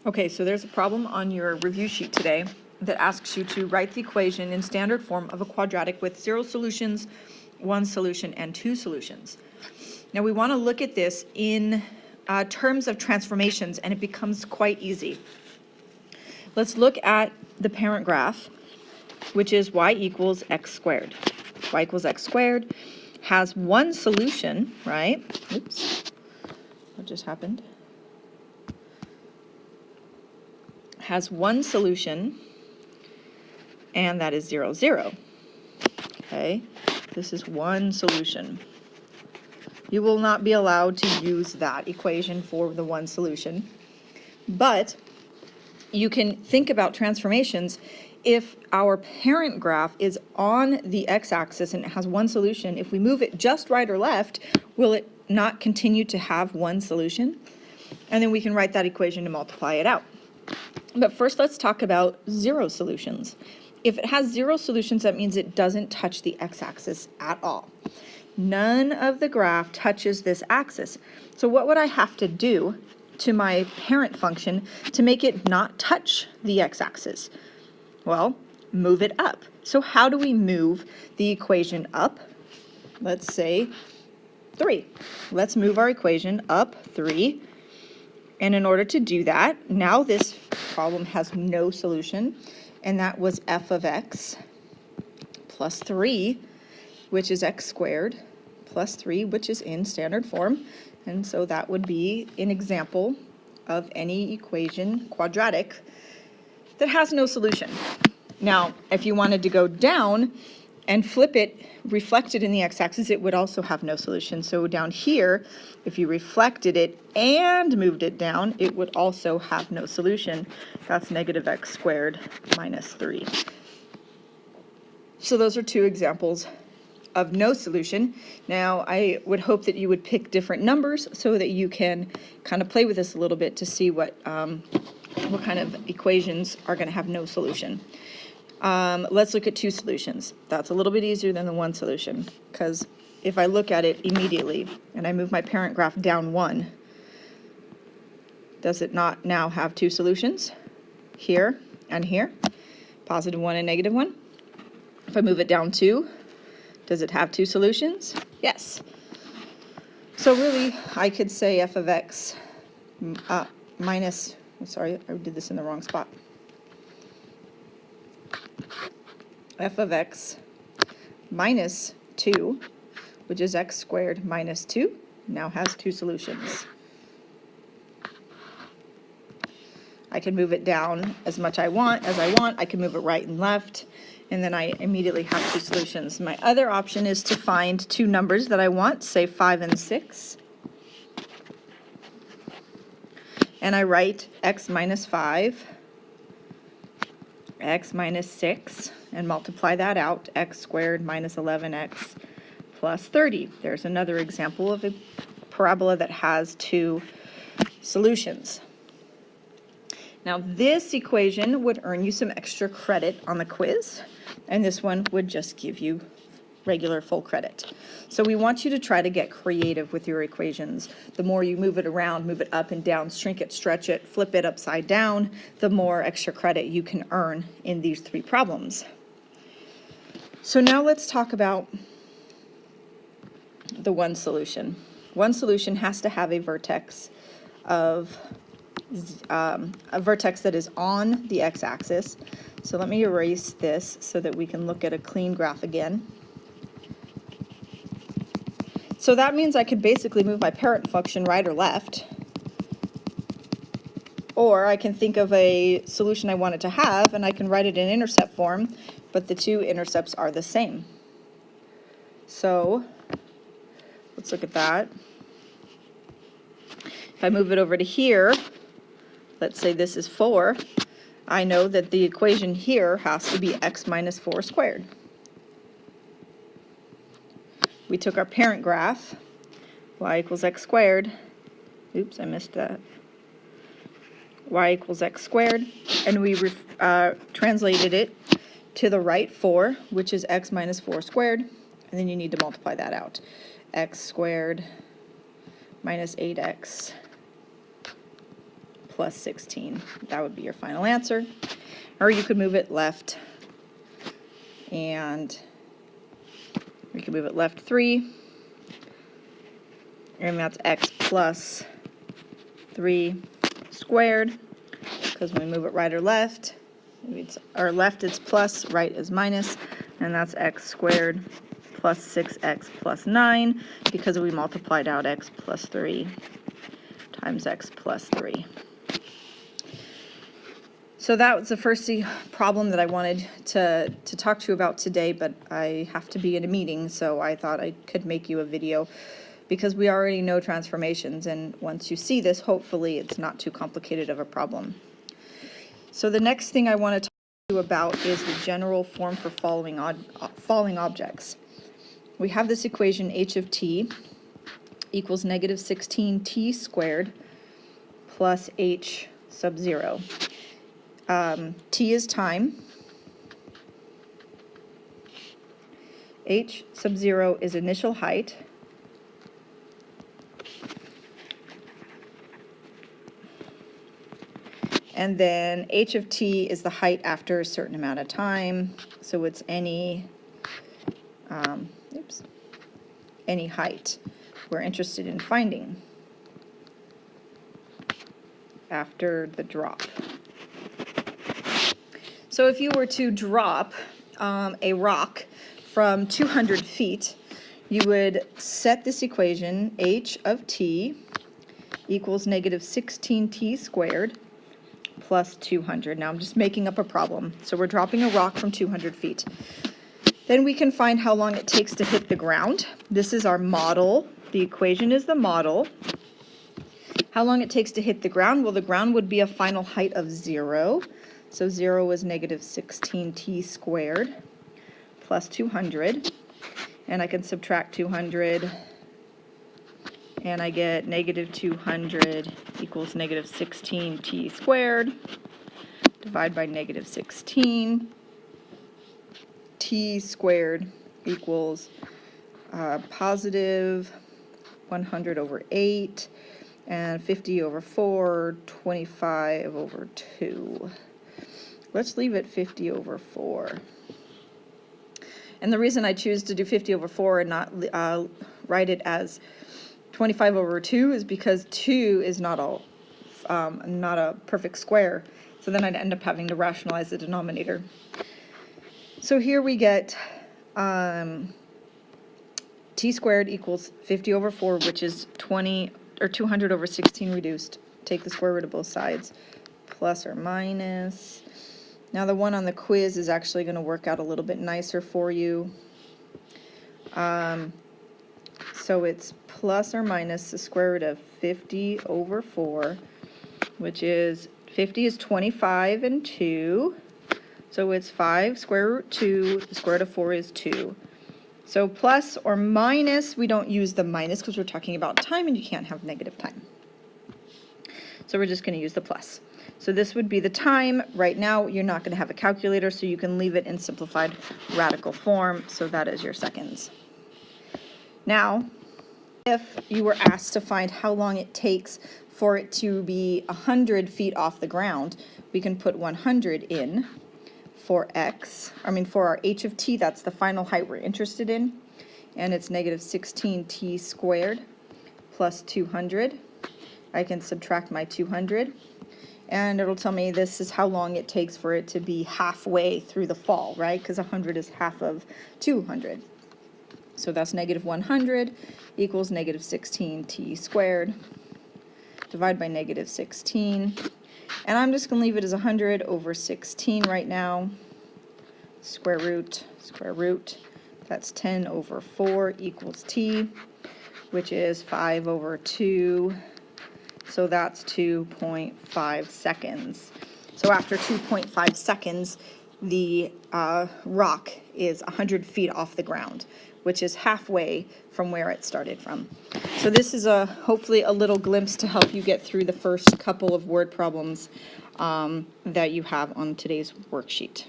Okay, so there's a problem on your review sheet today that asks you to write the equation in standard form of a quadratic with 0 solutions, 1 solution, and 2 solutions. Now we want to look at this in terms of transformations, and it becomes quite easy. Let's look at the parent graph, which is y equals x squared. Y equals x squared has one solution, right? Oops, what just happened? Has one solution, and that is 0, 0. Okay, this is one solution. You will not be allowed to use that equation for the one solution, but you can think about transformations. If our parent graph is on the x-axis and it has one solution, if we move it just right or left, will it not continue to have one solution? And then we can write that equation to multiply it out. But first, let's talk about 0 solutions. If it has 0 solutions, that means it doesn't touch the x-axis at all. None of the graph touches this axis. So what would I have to do to my parent function to make it not touch the x-axis? Well, move it up. So how do we move the equation up? Let's say 3. Let's move our equation up 3. And in order to do that, now this problem has no solution, and that was f of x plus 3, which is x squared, plus 3, which is in standard form. And so that would be an example of any equation, quadratic, that has no solution. Now, if you wanted to go down and flip it, reflect it in the x-axis, it would also have no solution. So down here, if you reflected it and moved it down, it would also have no solution. That's negative x squared minus 3. So those are two examples of no solution. Now, I would hope that you would pick different numbers so that you can kind of play with this a little bit to see what kind of equations are going to have no solution. Let's look at 2 solutions. That's a little bit easier than the 1 solution, because if I look at it immediately and I move my parent graph down 1, does it not now have 2 solutions? Here and here, positive 1 and negative 1. If I move it down 2, does it have 2 solutions? Yes. So really, I could say f of x minus, sorry, I did this in the wrong spot. F of x minus 2, which is x squared minus 2, now has 2 solutions. I can move it down as much as I want. I can move it right and left, and then I immediately have 2 solutions. My other option is to find 2 numbers that I want, say 5 and 6. And I write x minus 5, x minus 6, and multiply that out, x squared minus 11x plus 30. There's another example of a parabola that has 2 solutions. Now this equation would earn you some extra credit on the quiz, and this one would just give you regular full credit. So we want you to try to get creative with your equations. The more you move it around, move it up and down, shrink it, stretch it, flip it upside down, the more extra credit you can earn in these 3 problems. So now let's talk about the 1 solution. 1 solution has to have a vertex that is on the x-axis. So let me erase this so that we can look at a clean graph again. So that means I could basically move my parent function right or left. Or I can think of a solution I want it to have, and I can write it in intercept form, but the 2 intercepts are the same. So let's look at that. If I move it over to here, let's say this is 4, I know that the equation here has to be x minus 4 squared. We took our parent graph, y equals x squared. Oops, I missed that. Y equals x squared, and we translated it to the right 4, which is x minus 4 squared, and then you need to multiply that out. X squared minus 8x plus 16. That would be your final answer. Or you could move it left, and we can move it left 3, and that's x plus 3 squared, because when we move it right or left, or left it's plus, right is minus, and that's x squared plus 6x plus 9, because we multiplied out x plus 3 times x plus 3. So that was the first problem that I wanted to talk to you about today, but I have to be in a meeting, so I thought I could make you a video because we already know transformations, and once you see this, hopefully it's not too complicated of a problem. So the next thing I want to talk to you about is the general form for falling objects. We have this equation h of t equals negative 16t squared plus h sub 0. T is time. H sub 0 is initial height. And then h of t is the height after a certain amount of time. So it's any height we're interested in finding after the drop. So if you were to drop a rock from 200 feet, you would set this equation, h of t equals negative 16t squared plus 200. Now I'm just making up a problem. So we're dropping a rock from 200 feet. Then we can find how long it takes to hit the ground. This is our model. The equation is the model. How long it takes to hit the ground? Well, the ground would be a final height of 0. So 0 is negative 16t squared plus 200. And I can subtract 200, and I get negative 200 equals negative 16t squared. Divide by negative 16. T squared equals positive 100 over 8, and 50 over 4, 25 over 2. Let's leave it 50 over 4. And the reason I choose to do 50 over 4 and not write it as 25 over 2 is because 2 is not a perfect square. So then I'd end up having to rationalize the denominator. So here we get t squared equals 50 over 4, which is 200 over 16 reduced. Take the square root of both sides, plus or minus. Now the one on the quiz is actually going to work out a little bit nicer for you. So it's plus or minus the square root of 50 over 4, which is 50 is 25 and 2. So it's 5 square root 2, the square root of 4 is 2. So plus or minus, we don't use the minus because we're talking about time and you can't have negative time. So we're just going to use the plus. So this would be the time. Right now, you're not going to have a calculator, so you can leave it in simplified radical form. So that is your seconds. Now, if you were asked to find how long it takes for it to be 100 feet off the ground, we can put 100 in for for our h of t. That's the final height we're interested in. And it's negative 16t squared plus 200. I can subtract my 200. And it'll tell me this is how long it takes for it to be halfway through the fall, right? Because 100 is half of 200. So that's negative 100 equals negative 16t squared. Divide by negative 16. And I'm just going to leave it as 100 over 16 right now. Square root. That's 10 over 4 equals t, which is 5 over 2. So that's 2.5 seconds. So after 2.5 seconds, the rock is 100 feet off the ground, which is halfway from where it started from. So this is hopefully a little glimpse to help you get through the first couple of word problems that you have on today's worksheet.